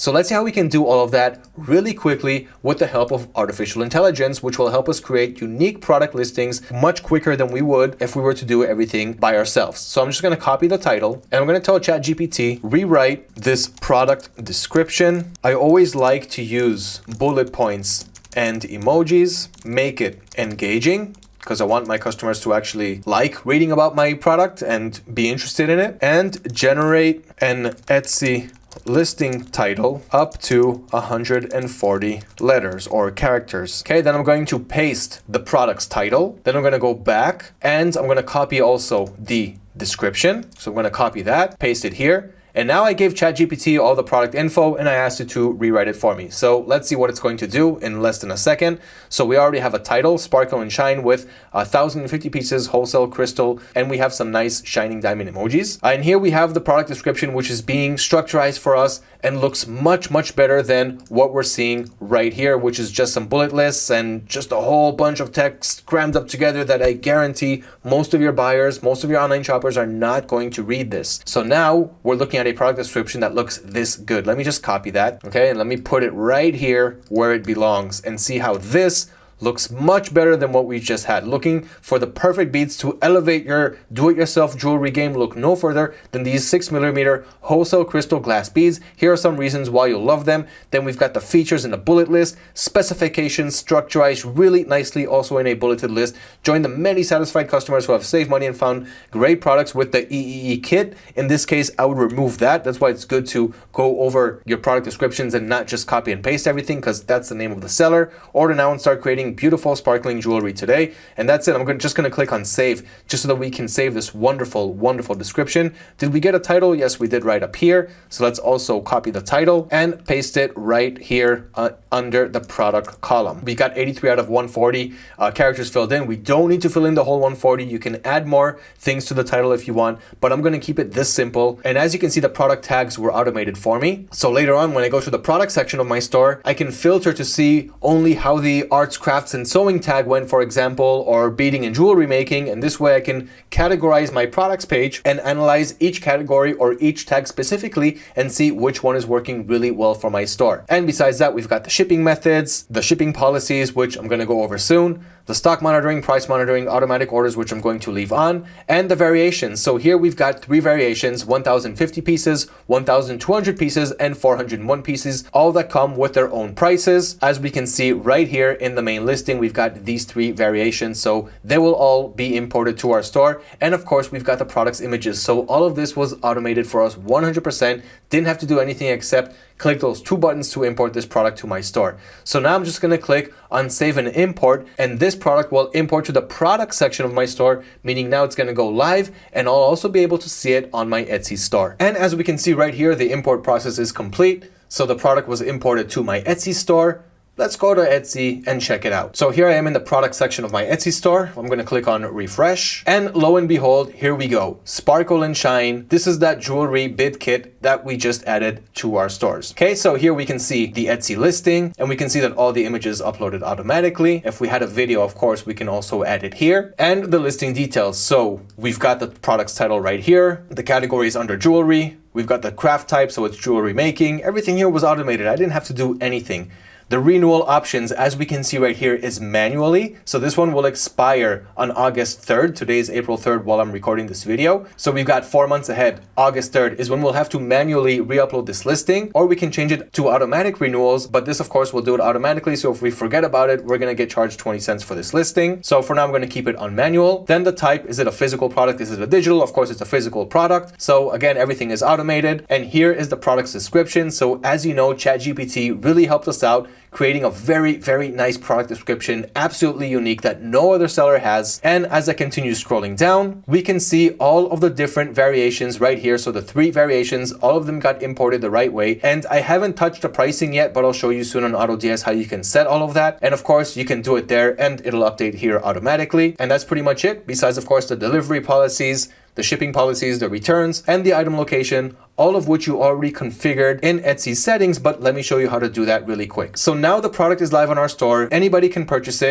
So let's see how we can do all of that really quickly with the help of artificial intelligence, which will help us create unique product listings much quicker than we would if we were to do everything by ourselves. So I'm just going to copy the title and I'm going to tell ChatGPT, rewrite this product description. I always like to use bullet points and emojis, make it engaging, because I want my customers to actually like reading about my product and be interested in it, and generate an Etsy listing title up to 140 letters or characters. Okay, then I'm going to paste the product's title. Then I'm going to go back and I'm going to copy also the description. So I'm going to copy that, paste it here. And now I gave ChatGPT all the product info and I asked it to rewrite it for me. So let's see what it's going to do in less than a second. So we already have a title, Sparkle and Shine, with 1,050 pieces, wholesale crystal, and we have some nice shining diamond emojis. And here we have the product description, which is being structurized for us and looks much better than what we're seeing right here, which is just some bullet lists and just a whole bunch of text crammed up together that I guarantee most of your buyers, most of your online shoppers are not going to read this. So now we're looking at a product description that looks this good. Let me just copy that, okay? And let me put it right here where it belongs and see how this looks much better than what we just had. Looking for the perfect beads to elevate your do-it-yourself jewelry game, look no further than these 6mm wholesale crystal glass beads. Here are some reasons why you'll love them. Then we've got the features in a bullet list, specifications structurized really nicely also in a bulleted list. Join the many satisfied customers who have saved money and found great products with the EEE kit. In this case, I would remove that. That's why it's good to go over your product descriptions and not just copy and paste everything, because that's the name of the seller. Order now and start creating beautiful sparkling jewelry today. And that's it. I'm just going to click on save just so that we can save this wonderful description. Did we get a title? Yes, we did, right up here. So let's also copy the title and paste it right here under the product column. We got 83 out of 140 characters filled in. We don't need to fill in the whole 140. You can add more things to the title if you want, but I'm going to keep it this simple. And as you can see, the product tags were automated for me. So later on, when I go to the product section of my store, I can filter to see only how the arts, crafts, and sewing tag went, for example, or beading and jewelry making. And this way I can categorize my products page and analyze each category or each tag specifically and see which one is working really well for my store. And besides that, we've got the shipping methods, the shipping policies, which I'm going to go over soon, the stock monitoring, price monitoring, automatic orders, which I'm going to leave on, and the variations. So here we've got 3 variations, 1,050 pieces, 1,200 pieces, and 401 pieces, all that come with their own prices. As we can see right here in the main listing, we've got these 3 variations. So they will all be imported to our store. And of course, we've got the products images. So all of this was automated for us 100%. Didn't have to do anything except click those 2 buttons to import this product to my store. So now I'm just going to click on save and import, and this product will import to the product section of my store, meaning now it's going to go live and I'll also be able to see it on my Etsy store. And as we can see right here, the import process is complete. So the product was imported to my Etsy store. Let's go to Etsy and check it out. So here I am in the product section of my Etsy store. I'm going to click on refresh, and lo and behold, here we go. Sparkle and Shine. This is that jewelry bid kit that we just added to our stores. Okay, so here we can see the Etsy listing, and we can see that all the images uploaded automatically. If we had a video, of course, we can also add it here, and the listing details. So we've got the product's title right here. The category is under jewelry. We've got the craft type, so it's jewelry making. Everything here was automated. I didn't have to do anything. The renewal options, as we can see right here, is manually. So this one will expire on August 3rd. Today is April 3rd while I'm recording this video. So we've got 4 months ahead. August 3rd is when we'll have to manually re-upload this listing, or we can change it to automatic renewals. But this, of course, will do it automatically. So if we forget about it, we're going to get charged 20 cents for this listing. So for now, I'm going to keep it on manual. Then the type, is it a physical product? Is it a digital? Of course, it's a physical product. So again, everything is automated. And here is the product's description. So as you know, ChatGPT really helped us out, creating a very nice product description, absolutely unique, that no other seller has. And as I continue scrolling down, we can see all of the different variations right here. So the 3 variations, all of them got imported the right way. And I haven't touched the pricing yet, but I'll show you soon on AutoDS how you can set all of that. And of course, you can do it there and it'll update here automatically. And that's pretty much it. Besides, of course, the delivery policies, the shipping policies, the returns, and the item location, all of which you already configured in Etsy settings, but let me show you how to do that really quick. So now the product is live on our store. Anybody can purchase it.